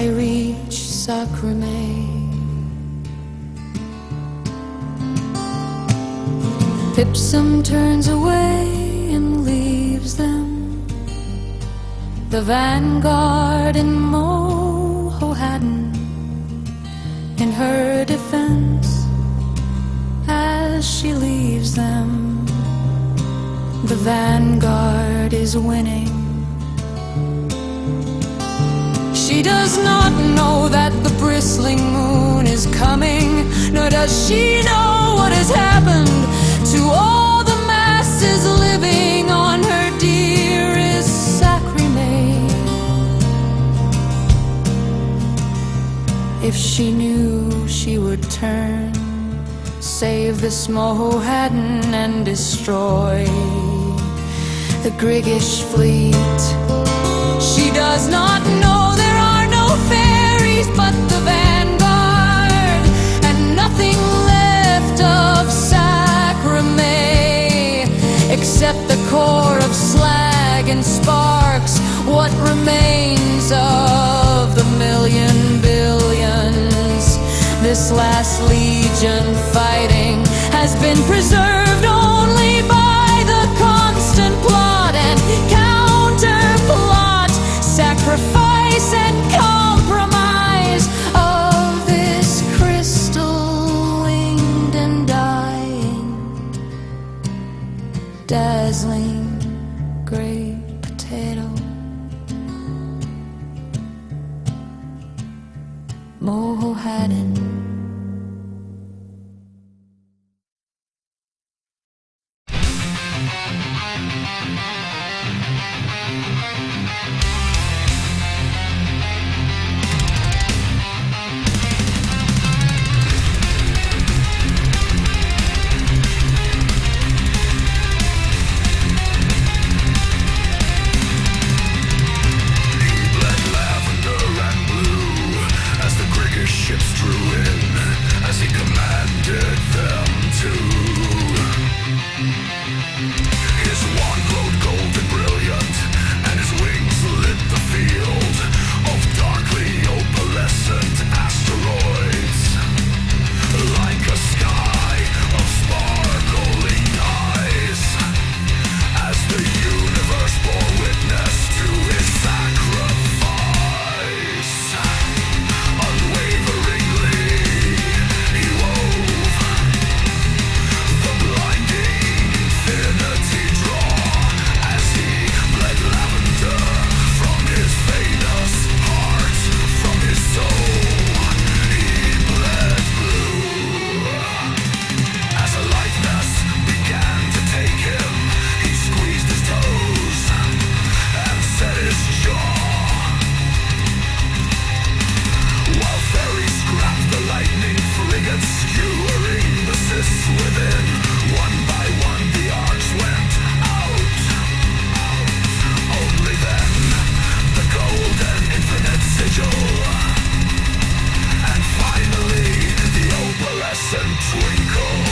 [SPEAKER 4] I reach Sacrame. Pipsum turns away and leaves them, the vanguard in Mohohatten, in her defense as she leaves them. The vanguard is winning. She does not know that the bristling moon is coming, nor does she know what has happened to all the masses living on her dearest Sacrame. If she knew, she would turn, save this Mohohatten and destroy the Griggish fleet. She does not know there are no fairies but the vanguard, and nothing left of Sacrame except the core of slag and sparks, what remains of the million billions. This last legion fighting has been preserved only by the constant plot and counterplot, sacrifice and compromise of this crystal-winged and dying, dazzling great potato. Mohohatten.
[SPEAKER 3] Ships drew in as he commanded them to. His wand glowed gold and brilliant, and his wings lit the field of darkly opalescent asteroids, like a sky of sparkling eyes, as the universe bore witness to his sacrifice. Unwaveringly, he wove the blinding infinity draw as he bled lavender from his Venus heart, from his soul. He bled blue. As a lightness began to take him, he squeezed his toes and set his jaw. While fairies scrapped the lightning frigates, skewering the cysts within, one by one the arcs went out. Only then the golden infinite sigil, and finally the opalescent twinkle.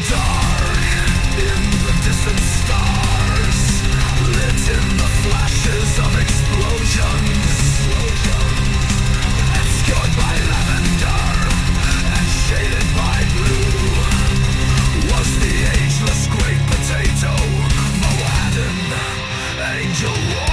[SPEAKER 3] Dark in the distant stars, lit in the flashes of explosions, obscured by lavender and shaded by blue, was the ageless great potato, Mohohatten, Angel War.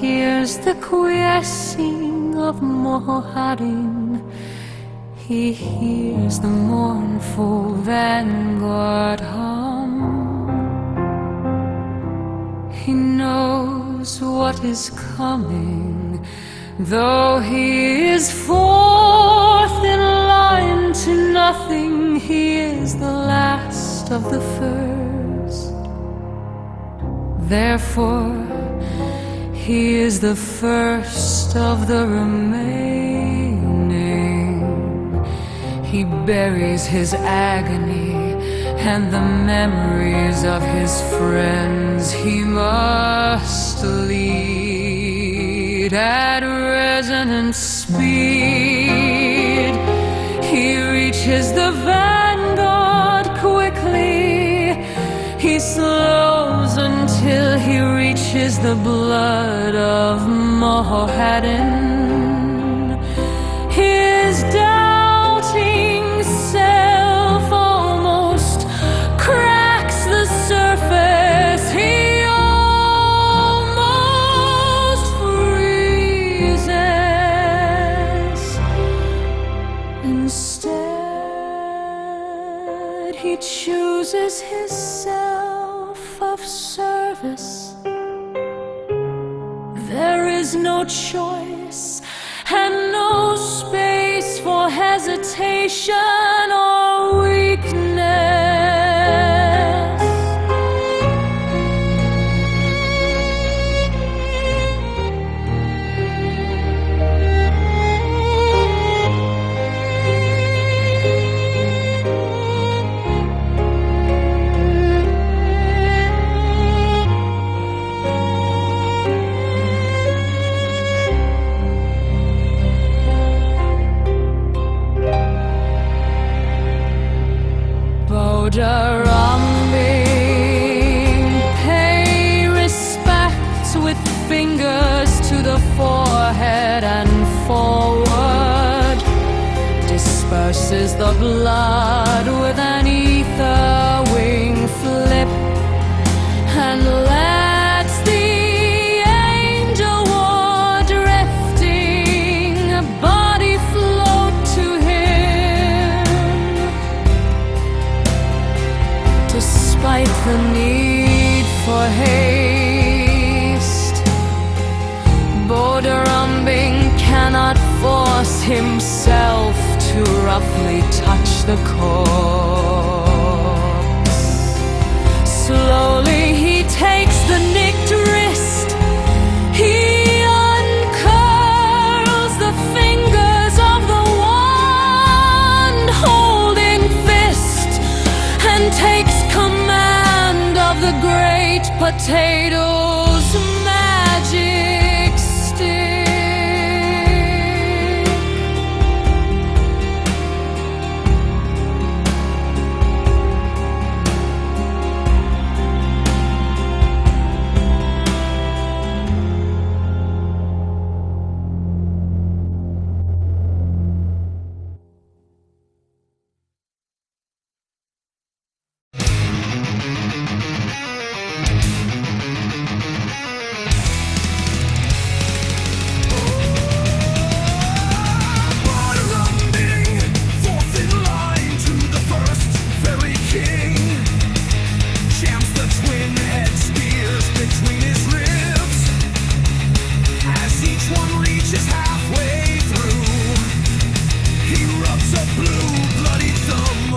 [SPEAKER 4] hears the quiescing of Moharin. He hears the mournful vanguard hum. He knows what is coming, though he is fourth in line to nothing. He is the last of the first. Therefore, he is the first of the remaining. He buries his agony and the memories of his friends. He must lead at resonant speed. He reaches the vanguard quickly. He slows until he reaches the blood of Mohaddin. His doubting self almost cracks the surface. He almost freezes. Instead, he chooses his self of service. There is no choice and no space for hesitation or weakness. Drumming, pay respect with fingers to the forehead and forward. Disperses the blood with an ether wing flip and lets the angel war drifting body float to him. Despite the need for haste, Boderumbing cannot force himself to roughly touch the corpse. Slowly he takes the nicked wrist. He uncurls the fingers of the wand-holding fist and takes command of the great potato's magic stick.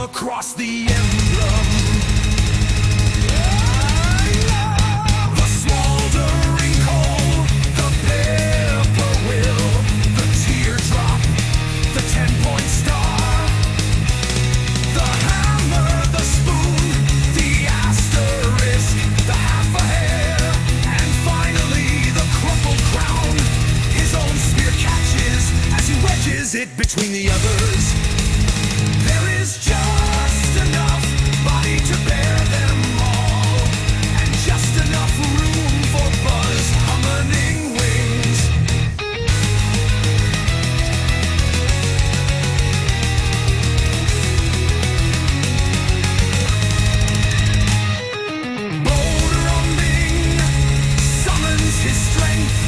[SPEAKER 3] Across the emblem, the smoldering coal, the pepper will, the teardrop, the 10-point star, the hammer, the spoon, the asterisk, the half a hair, and finally the crumpled crown. His own spear catches as he wedges it between the others. There is just enough body to bear them all, and just enough room for Buzz hummoning wings. Boderumbing summons his strength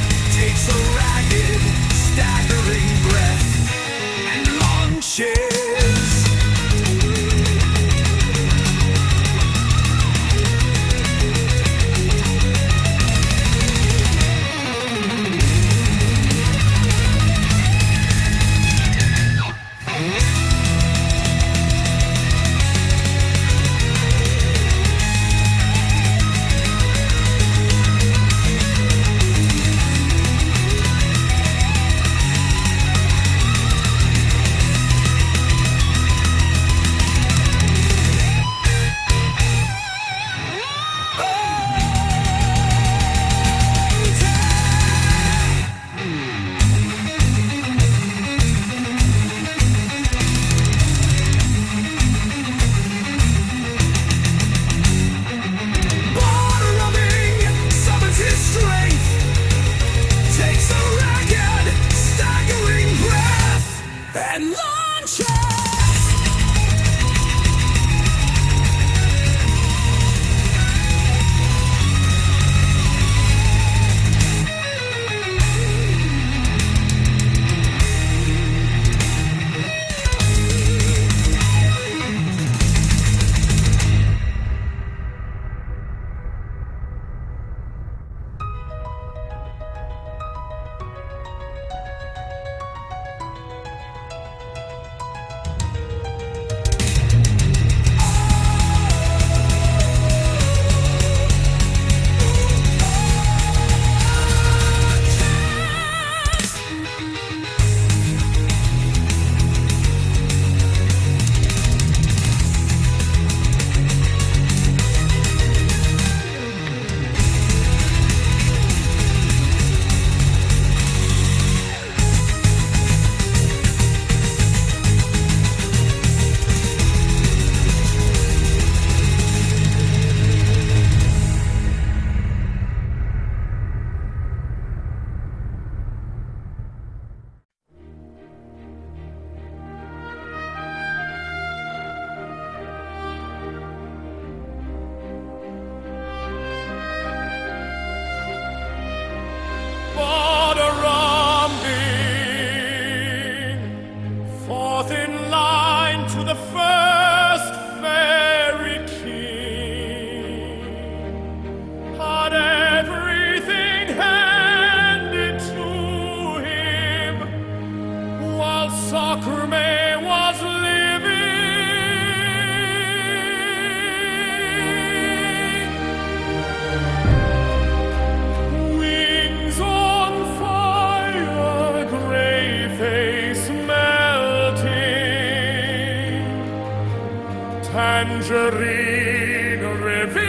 [SPEAKER 3] tangerine revealed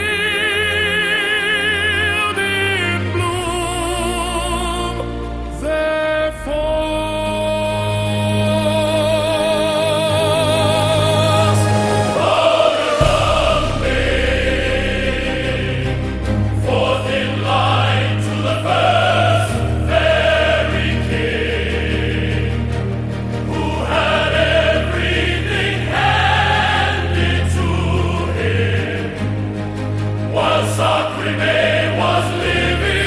[SPEAKER 3] in bloom. Therefore, forth in line to the first fairy king, who had everything handed to him, while Sacrime was living.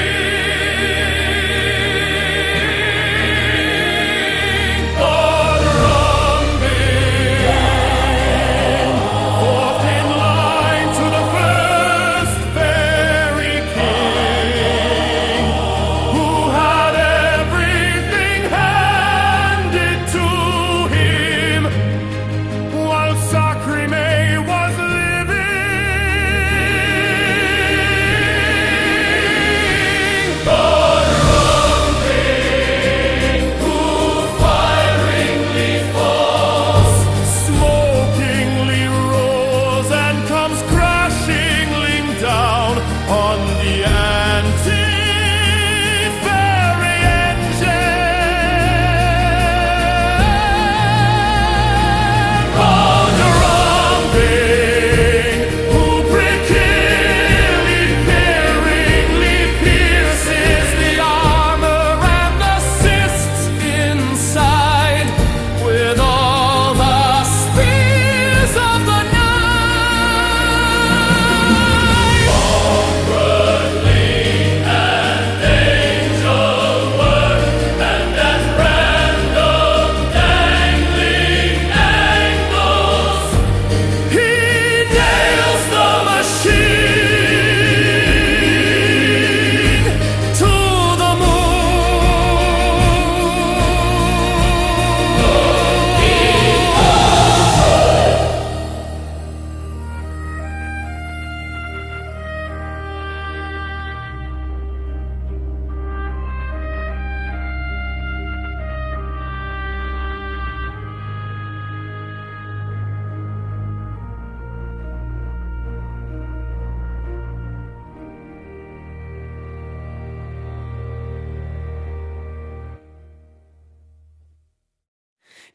[SPEAKER 3] Forth in line to the first fairy king, who had everything handed to him, while Sacrime was living. Who firingly falls, smokingly roars, and comes crashingly down on the anti-fairy engine. Ponderombing, who prickily, peeringly pierces the armor and assists inside with all the spears of the night. Awkwardly and angel work, and at random dangling angles, he nails the machine to the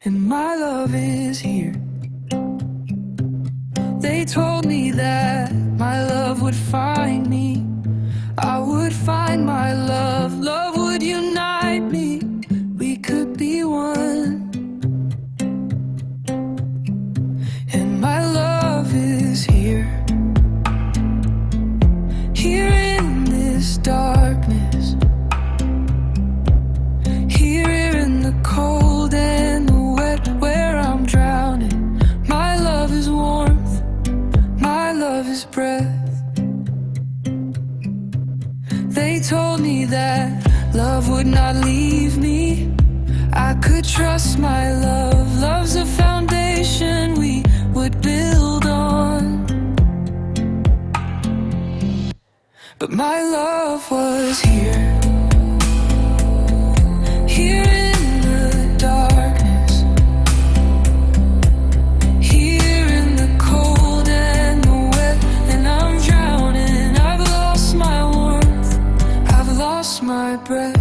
[SPEAKER 4] And my love is here. They told me that my love would find me. I would find my love. Love would unite me. We could be one. And my love is here. Here in this darkness. Here in the cold and the wet, where I'm drowning. My love is warmth, my love is breath. They told me that love would not leave me. I could trust my love. Love's a foundation we would build on. But my love was here. Here in the darkness, here in the cold and the wet, and I'm drowning. I've lost my warmth, I've lost my breath.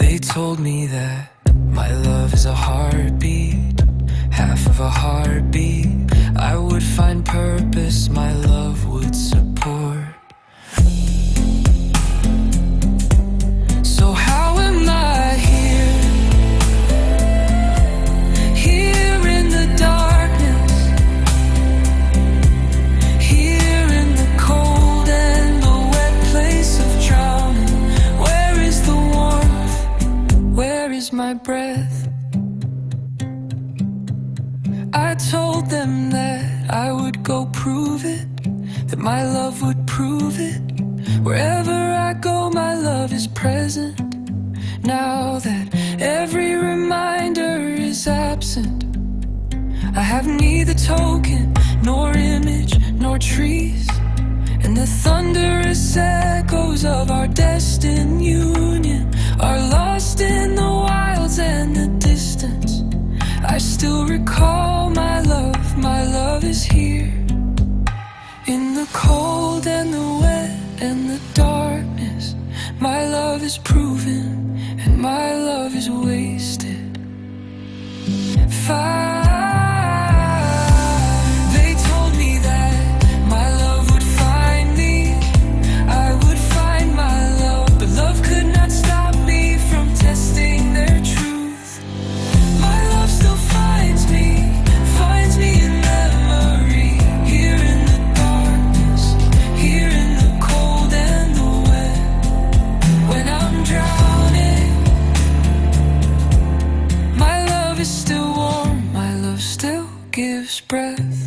[SPEAKER 4] They told me that my love is a heartbeat, half of a heartbeat. I would find purpose, my love would support. So how am I here? Here in the darkness, here in the cold and the wet place of drowning. Where is the warmth? Where is my breath? I told them that I would go prove it, that my love would prove it. Wherever I go, my love is present. Now that every reminder is absent, I have neither token, nor image, nor trees. And the thunderous echoes of our destined union are lost in the wilds and the distance. I still recall my cold and the wet and the darkness, my love is proven and my love is wasted. They told me that my love would find me, I would find my love, but love could not stop me from testing their truth. My love still finds me in memory, here in the darkness, here in the cold and the wet. When I'm drowning, my love is still warm, my love still gives breath.